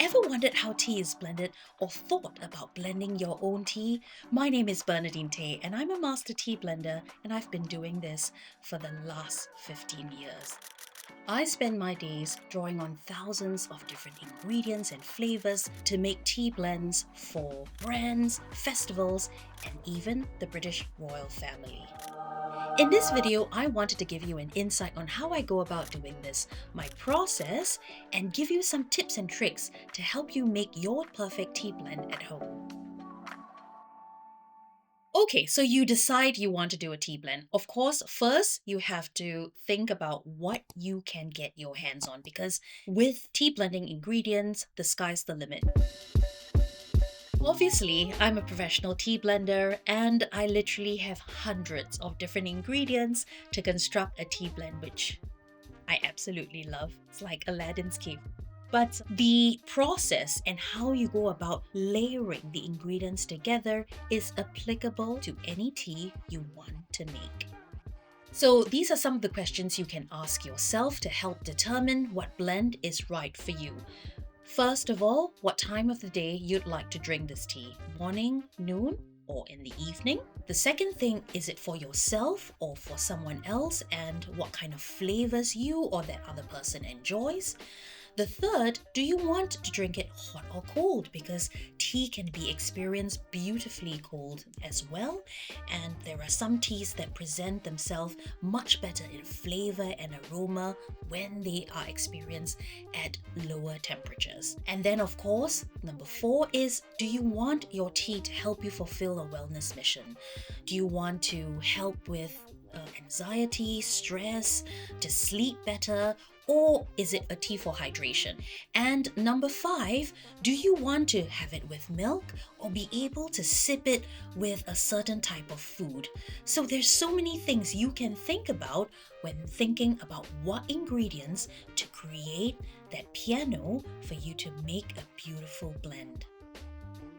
Ever wondered how tea is blended or thought about blending your own tea? My name is Bernadine Tay and I'm a master tea blender and I've been doing this for the last 15 years. I spend my days drawing on thousands of different ingredients and flavors to make tea blends for brands, festivals, and even the British royal family. In this video, I wanted to give you an insight on how I go about doing this, my process, and give you some tips and tricks to help you make your perfect tea blend at home. Okay, so you decide you want to do a tea blend. Of course, first you have to think about what you can get your hands on because with tea blending ingredients, the sky's the limit. Obviously, I'm a professional tea blender and I literally have hundreds of different ingredients to construct a tea blend, which I absolutely love. It's like Aladdin's cave. But the process and how you go about layering the ingredients together is applicable to any tea you want to make. So these are some of the questions you can ask yourself to help determine what blend is right for you. First of all, what time of the day you'd like to drink this tea? Morning, noon, or in the evening? The second thing, is it for yourself or for someone else, and what kind of flavors you or that other person enjoys? The third, do you want to drink it hot or cold? Because tea can be experienced beautifully cold as well. And there are some teas that present themselves much better in flavor and aroma when they are experienced at lower temperatures. And then, of course, number 4 is, do you want your tea to help you fulfill a wellness mission? Do you want to help with anxiety, stress, to sleep better? Or is it a tea for hydration? And number 5, do you want to have it with milk or be able to sip it with a certain type of food? So there's so many things you can think about when thinking about what ingredients to create that piano for you to make a beautiful blend.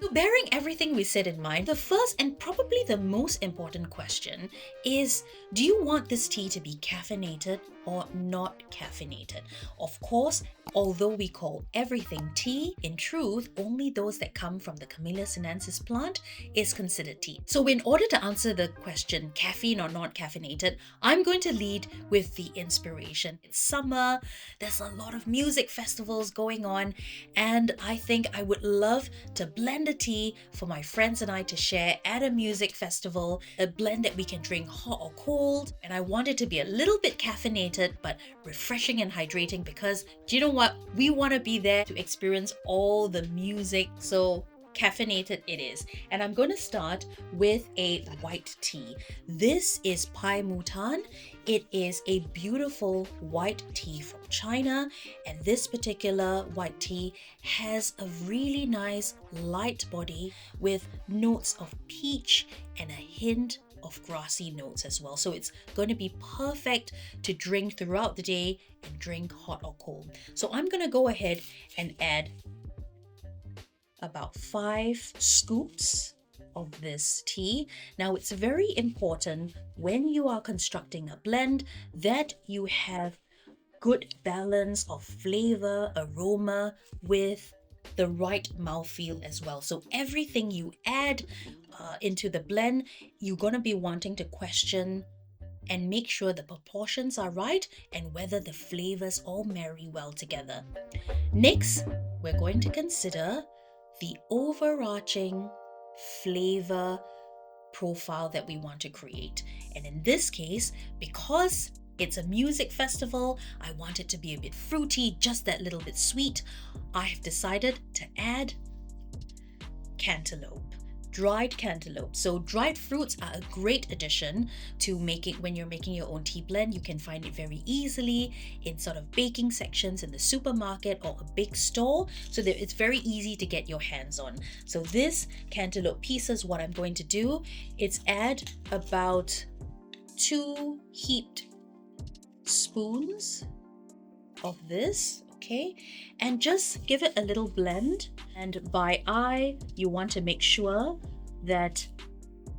So bearing everything we said in mind, the first and probably the most important question is, do you want this tea to be caffeinated or not caffeinated? Of course, although we call everything tea, in truth, only those that come from the Camellia sinensis plant is considered tea. So in order to answer the question, caffeine or not caffeinated, I'm going to lead with the inspiration. It's summer, there's a lot of music festivals going on, and I think I would love to blend a tea for my friends and I to share at a music festival, a blend that we can drink hot or cold, and I want it to be a little bit caffeinated but refreshing and hydrating because, do you know what? We want to be there to experience all the music, so caffeinated it is. And I'm going to start with a white tea. This is Pai Mutan. It is a beautiful white tea from China, and this particular white tea has a really nice light body with notes of peach and a hint of grassy notes as well. So it's going to be perfect to drink throughout the day and drink hot or cold. So I'm going to go ahead and add about 5 scoops of this tea. Now, it's very important when you are constructing a blend that you have good balance of flavor, aroma with the right mouthfeel as well. So everything you add into the blend, you're going to be wanting to question and make sure the proportions are right and whether the flavors all marry well together. Next, we're going to consider the overarching flavor profile that we want to create. And in this case, because it's a music festival, I want it to be a bit fruity, just that little bit sweet. I have decided to add cantaloupe. Dried cantaloupe. So dried fruits are a great addition to making when you're making your own tea blend. You can find it very easily in sort of baking sections in the supermarket or a big store, so that it's very easy to get your hands on. So this cantaloupe pieces, what I'm going to do is add about 2 heaped spoons of this. Okay, and just give it a little blend. And by eye, you want to make sure that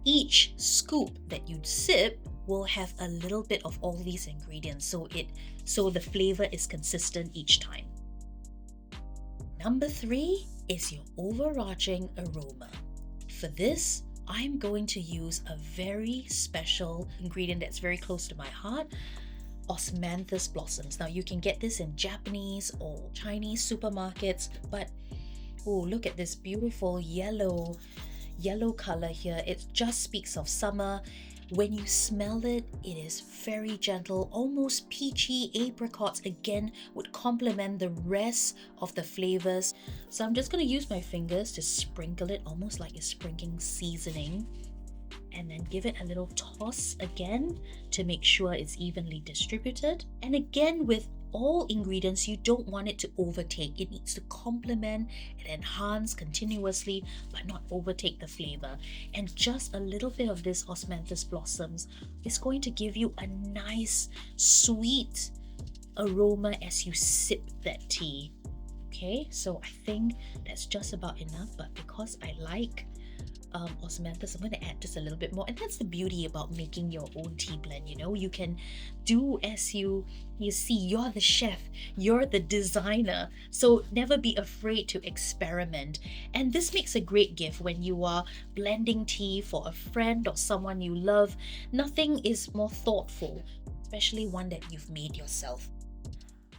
each scoop that you sip will have a little bit of all these ingredients, so the flavor is consistent each time. Number 3 is your overarching aroma. For this, I'm going to use a very special ingredient that's very close to my heart, osmanthus blossoms. Now you can get this in Japanese or Chinese supermarkets, but oh, look at this beautiful yellow color here. It just speaks of summer. When you smell it, it is very gentle, almost peachy. Apricots again would complement the rest of the flavors. So I'm just going to use my fingers to sprinkle it, almost like a sprinkling seasoning, and then give it a little toss again to make sure it's evenly distributed. And again, with all ingredients, you don't want it to overtake. It needs to complement and enhance continuously, but not overtake the flavor. And just a little bit of this osmanthus blossoms is going to give you a nice sweet aroma as you sip that tea. Okay, so I think that's just about enough, but because I like osmanthus, I'm going to add just a little bit more. And that's the beauty about making your own tea blend. You can do as you see. You're the chef, you're the designer, so never be afraid to experiment. And this makes a great gift when you are blending tea for a friend or someone you love. Nothing is more thoughtful, especially one that you've made yourself.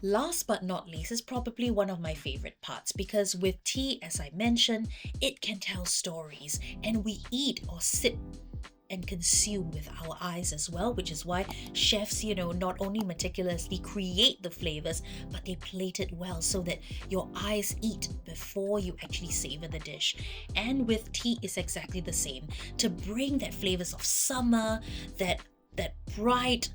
Last but not least is probably one of my favorite parts, because with tea, as I mentioned, it can tell stories, and we eat or sip and consume with our eyes as well, which is why chefs, not only meticulously create the flavors, but they plate it well so that your eyes eat before you actually savor the dish. And with tea, it's exactly the same. To bring that flavors of summer, that bright,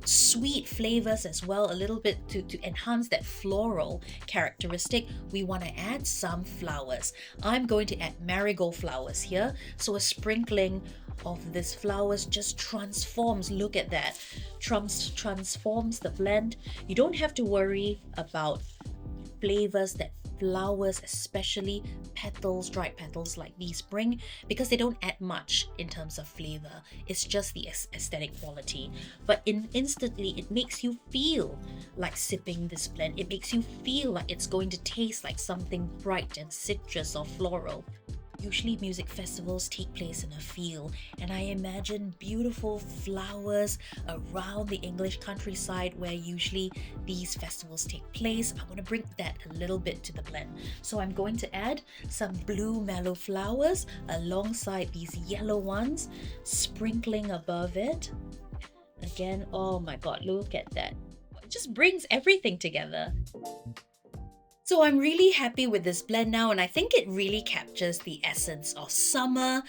sweet flavors as well, a little bit to enhance that floral characteristic, we want to add some flowers. I'm going to add marigold flowers here. So a sprinkling of these flowers just transforms, look at that, transforms the blend. You don't have to worry about flavors that flowers, especially petals, dried petals like these, bring, because they don't add much in terms of flavor. It's just the aesthetic quality. But instantly, it makes you feel like sipping this blend. It makes you feel like it's going to taste like something bright and citrus or floral. Usually music festivals take place in a field, and I imagine beautiful flowers around the English countryside where usually these festivals take place. I want to bring that a little bit to the blend. So I'm going to add some blue mallow flowers alongside these yellow ones, sprinkling above it. Again, oh my god, look at that. It just brings everything together. So I'm really happy with this blend now, and I think it really captures the essence of summer.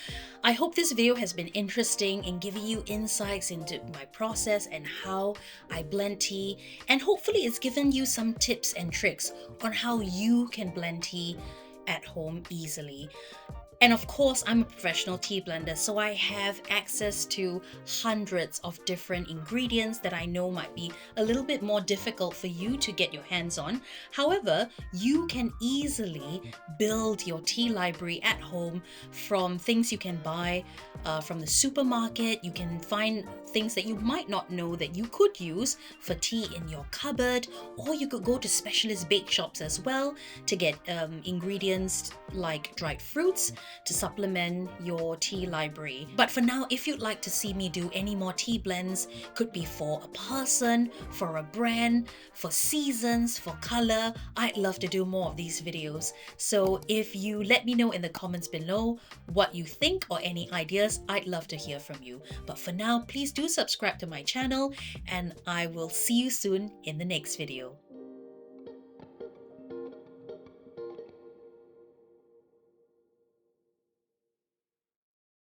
I hope this video has been interesting in giving you insights into my process and how I blend tea, and hopefully it's given you some tips and tricks on how you can blend tea at home easily. And of course, I'm a professional tea blender, so I have access to hundreds of different ingredients that I know might be a little bit more difficult for you to get your hands on. However, you can easily build your tea library at home from things you can buy from the supermarket. You can find things that you might not know that you could use for tea in your cupboard, or you could go to specialist bake shops as well to get ingredients like dried fruits to supplement your tea library. But for now, if you'd like to see me do any more tea blends, could be for a person, for a brand, for seasons, for color, I'd love to do more of these videos. So if you let me know in the comments below what you think or any ideas, I'd love to hear from you. But for now, please do subscribe to my channel, and I will see you soon in the next video.